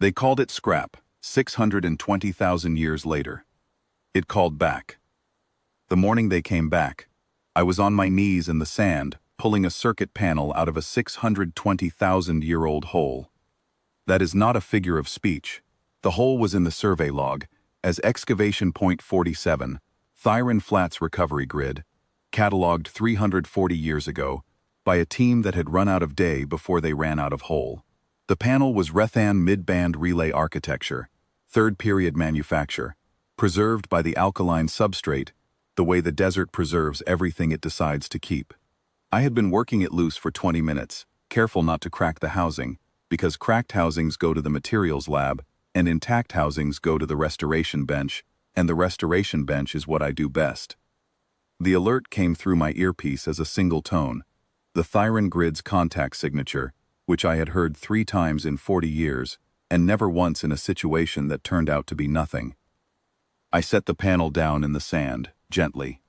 They called it scrap, 620,000 years later. It called back. The morning they came back, I was on my knees in the sand, pulling a circuit panel out of a 620,000-year-old hole. That is not a figure of speech. The hole was in the survey log, as excavation point 47, Thyron Flats Recovery Grid, catalogued 340 years ago, by a team that had run out of day before they ran out of hole. The panel was Rethan mid-band relay architecture, third-period manufacture, preserved by the alkaline substrate, the way the desert preserves everything it decides to keep. I had been working it loose for 20 minutes, careful not to crack the housing, because cracked housings go to the materials lab, and intact housings go to the restoration bench, and the restoration bench is what I do best. The alert came through my earpiece as a single tone, the Thyron Grid's contact signature, which I had heard 3 times in 40 years, and never once in a situation that turned out to be nothing. I set the panel down in the sand, gently.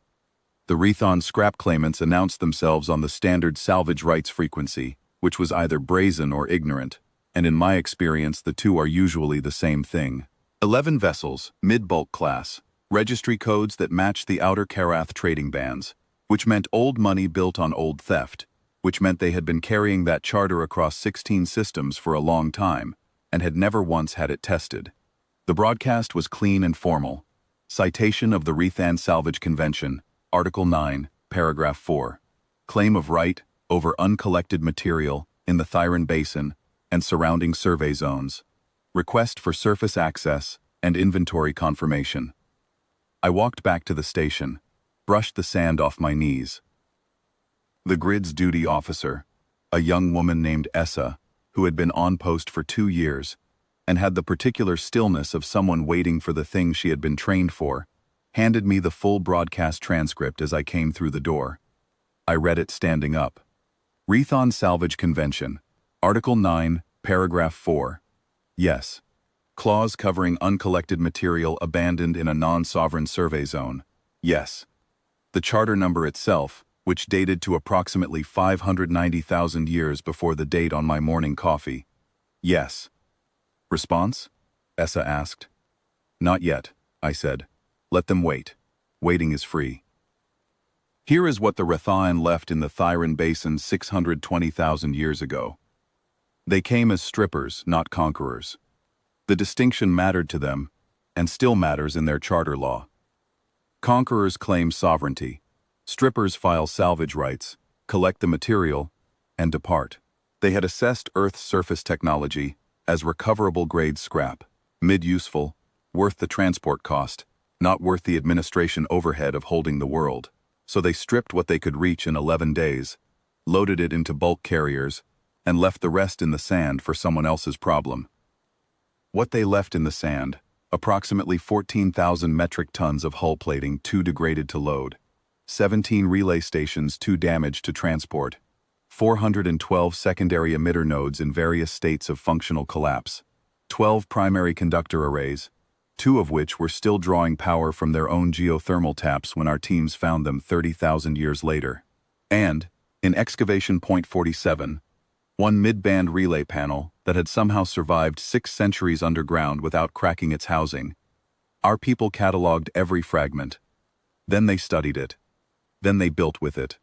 The Rethon scrap claimants announced themselves on the standard salvage rights frequency, which was either brazen or ignorant, and in my experience the two are usually the same thing. 11 vessels, mid-bulk class, registry codes that matched the outer Karath trading bands, which meant old money built on old theft, which meant they had been carrying that charter across 16 systems for a long time, and had never once had it tested. The broadcast was clean and formal. Citation of the Rethan Salvage Convention, Article 9, Paragraph 4. Claim of right over uncollected material in the Thyron Basin and surrounding survey zones. Request for surface access and inventory confirmation. I walked back to the station, brushed the sand off my knees. The grid's duty officer, a young woman named Essa, who had been on post for 2 years, and had the particular stillness of someone waiting for the thing she had been trained for, handed me the full broadcast transcript as I came through the door. I read it standing up. Rethon Salvage Convention, Article 9, Paragraph 4. Yes. Clause covering uncollected material abandoned in a non-sovereign survey zone. Yes. The charter number itself, which dated to approximately 590,000 years before the date on my morning coffee. Yes. Response? Essa asked. Not yet, I said. Let them wait. Waiting is free. Here is what the Rethan left in the Thyron Basin 620,000 years ago. They came as strippers, not conquerors. The distinction mattered to them, and still matters in their charter law. Conquerors claim sovereignty. Strippers file salvage rights, collect the material, and depart. They had assessed Earth's surface technology as recoverable grade scrap, mid-useful, worth the transport cost, not worth the administration overhead of holding the world. So they stripped what they could reach in 11 days, loaded it into bulk carriers, and left the rest in the sand for someone else's problem. What they left in the sand, approximately 14,000 metric tons of hull plating too degraded to load, 17 relay stations too damaged to transport, 412 secondary emitter nodes in various states of functional collapse, 12 primary conductor arrays, 2 of which were still drawing power from their own geothermal taps when our teams found them 30,000 years later. And, in excavation point 47, 1 mid-band relay panel that had somehow survived 6 centuries underground without cracking its housing. Our people catalogued every fragment. Then they studied it. Then they built with it.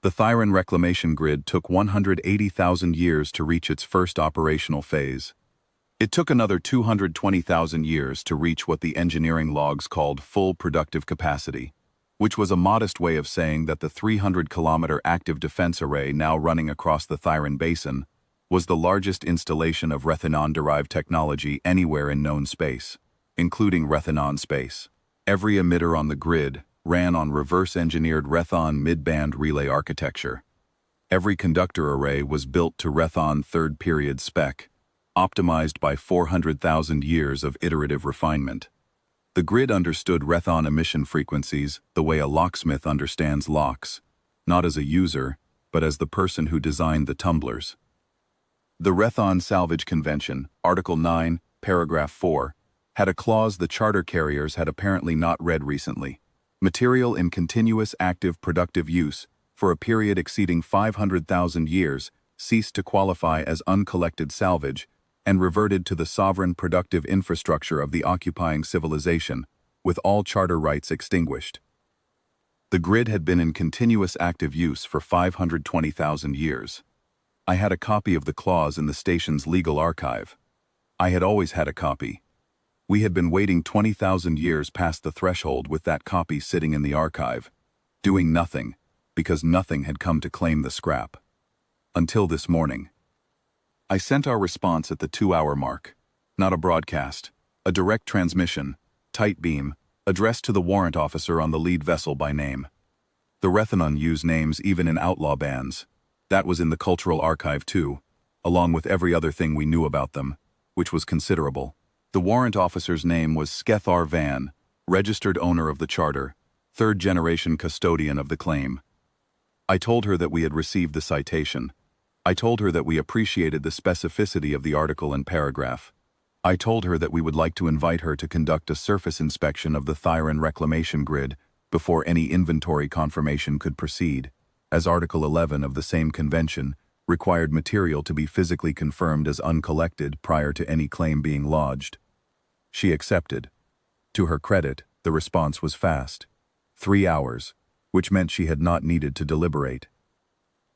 The Thyron reclamation grid took 180,000 years to reach its first operational phase. It took another 220,000 years to reach what the engineering logs called full productive capacity, which was a modest way of saying that the 300-kilometer active defense array now running across the Thyron Basin was the largest installation of Rethanon-derived technology anywhere in known space, including Rethanon space. Every emitter on the grid ran on reverse-engineered Rethan mid-band relay architecture. Every conductor array was built to Rethan third-period spec, optimized by 400,000 years of iterative refinement. The grid understood Rethan emission frequencies the way a locksmith understands locks, not as a user, but as the person who designed the tumblers. The Rethan Salvage Convention, Article 9, Paragraph 4, had a clause the charter carriers had apparently not read recently. Material in continuous active productive use for a period exceeding 500,000 years ceased to qualify as uncollected salvage and reverted to the sovereign productive infrastructure of the occupying civilization, with all charter rights extinguished. The grid had been in continuous active use for 520,000 years. I had a copy of the clause in the station's legal archive. I had always had a copy. We had been waiting 20,000 years past the threshold with that copy sitting in the archive, doing nothing, because nothing had come to claim the scrap. Until this morning. I sent our response at the 2-hour mark. Not a broadcast, a direct transmission, tight beam, addressed to the warrant officer on the lead vessel by name. The Rethanon use names even in outlaw bands. That was in the cultural archive too, along with every other thing we knew about them, which was considerable. The warrant officer's name was Skethar Van, registered owner of the charter, third-generation custodian of the claim. I told her that we had received the citation. I told her that we appreciated the specificity of the article and paragraph. I told her that we would like to invite her to conduct a surface inspection of the Thyran reclamation grid before any inventory confirmation could proceed, as Article 11 of the same convention required material to be physically confirmed as uncollected prior to any claim being lodged. She accepted. To her credit, the response was fast. 3 hours, which meant she had not needed to deliberate.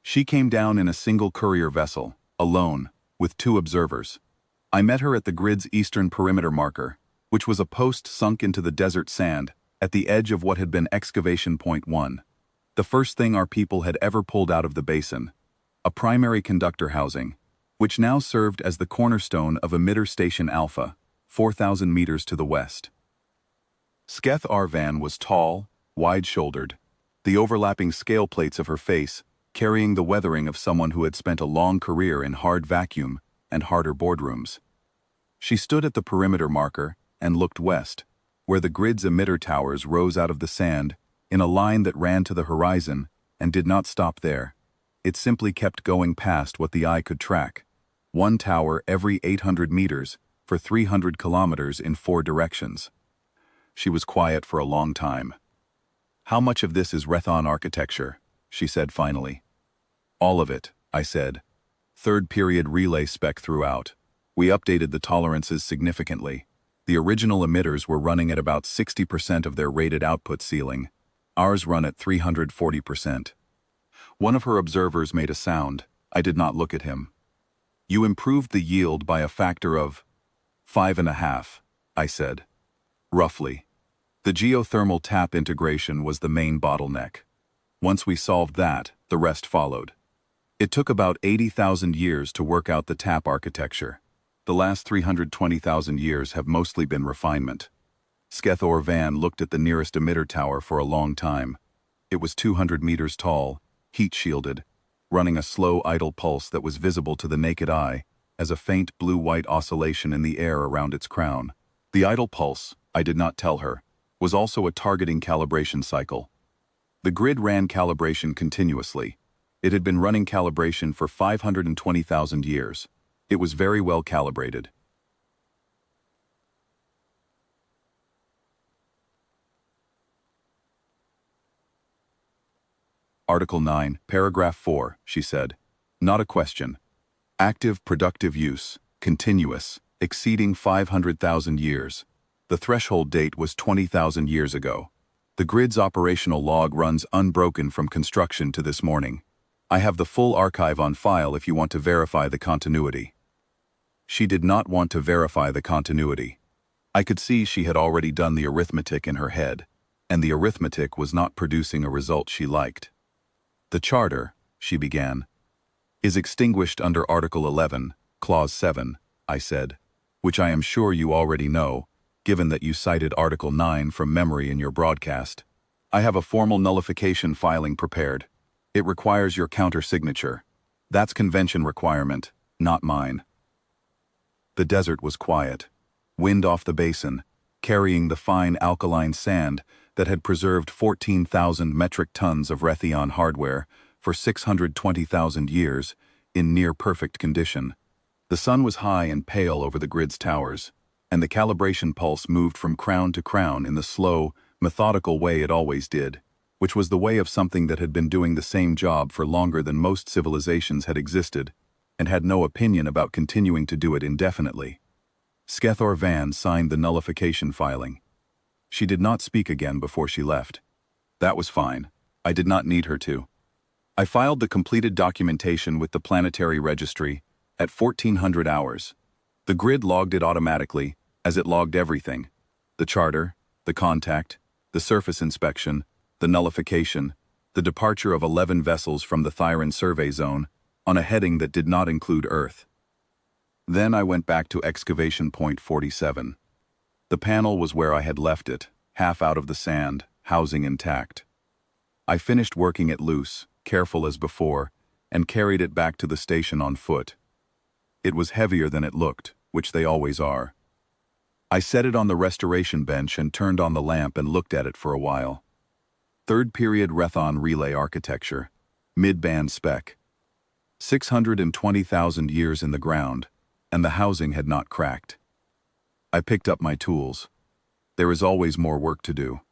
She came down in a single courier vessel, alone, with 2 observers. I met her at the grid's eastern perimeter marker, which was a post sunk into the desert sand at the edge of what had been excavation point 1. The first thing our people had ever pulled out of the basin. A primary conductor housing, which now served as the cornerstone of emitter station Alpha, 4,000 meters to the west. Sketh Arvan was tall, wide-shouldered, the overlapping scale plates of her face carrying the weathering of someone who had spent a long career in hard vacuum and harder boardrooms. She stood at the perimeter marker and looked west, where the grid's emitter towers rose out of the sand in a line that ran to the horizon and did not stop there. It simply kept going past what the eye could track, 1 tower every 800 meters for 300 kilometers in 4 directions. She was quiet for a long time. "How much of this is Rethon architecture?" she said finally. "All of it," I said. "Third period relay spec throughout. We updated the tolerances significantly. The original emitters were running at about 60% of their rated output ceiling. Ours run at 340%. One of her observers made a sound. I did not look at him. "You improved the yield by a factor of 5.5, I said. "Roughly. The geothermal tap integration was the main bottleneck. Once we solved that, the rest followed. It took about 80,000 years to work out the tap architecture. The last 320,000 years have mostly been refinement." Skethor Van looked at the nearest emitter tower for a long time. It was 200 meters tall, heat-shielded, running a slow idle pulse that was visible to the naked eye as a faint blue-white oscillation in the air around its crown. The idle pulse, I did not tell her, was also a targeting calibration cycle. The grid ran calibration continuously. It had been running calibration for 520,000 years. It was very well calibrated. Article 9, Paragraph 4, she said. Not a question. Active productive use, continuous, exceeding 500,000 years. The threshold date was 20,000 years ago. The grid's operational log runs unbroken from construction to this morning. I have the full archive on file if you want to verify the continuity. She did not want to verify the continuity. I could see she had already done the arithmetic in her head, and the arithmetic was not producing a result she liked. "The charter," she began, "is extinguished under Article 11, Clause 7, I said, which I am sure you already know, given that you cited Article 9 from memory in your broadcast. I have a formal nullification filing prepared. It requires your counter-signature. That's convention requirement, not mine." The desert was quiet. Wind off the basin, carrying the fine alkaline sand that had preserved 14,000 metric tons of Rethon hardware for 620,000 years in near-perfect condition. The sun was high and pale over the grid's towers, and the calibration pulse moved from crown to crown in the slow, methodical way it always did, which was the way of something that had been doing the same job for longer than most civilizations had existed, and had no opinion about continuing to do it indefinitely. Skethor Van signed the nullification filing. She did not speak again before she left. That was fine. I did not need her to. I filed the completed documentation with the planetary registry at 1400 hours. The grid logged it automatically, as it logged everything: the charter, the contact, the surface inspection, the nullification, the departure of 11 vessels from the Thyran survey zone on a heading that did not include Earth. Then I went back to excavation point 47. The panel was where I had left it, half out of the sand, housing intact. I finished working it loose, careful as before, and carried it back to the station on foot. It was heavier than it looked, which they always are. I set it on the restoration bench and turned on the lamp and looked at it for a while. Third period Rethon relay architecture, mid-band spec. 620,000 years in the ground, and the housing had not cracked. I picked up my tools. There is always more work to do.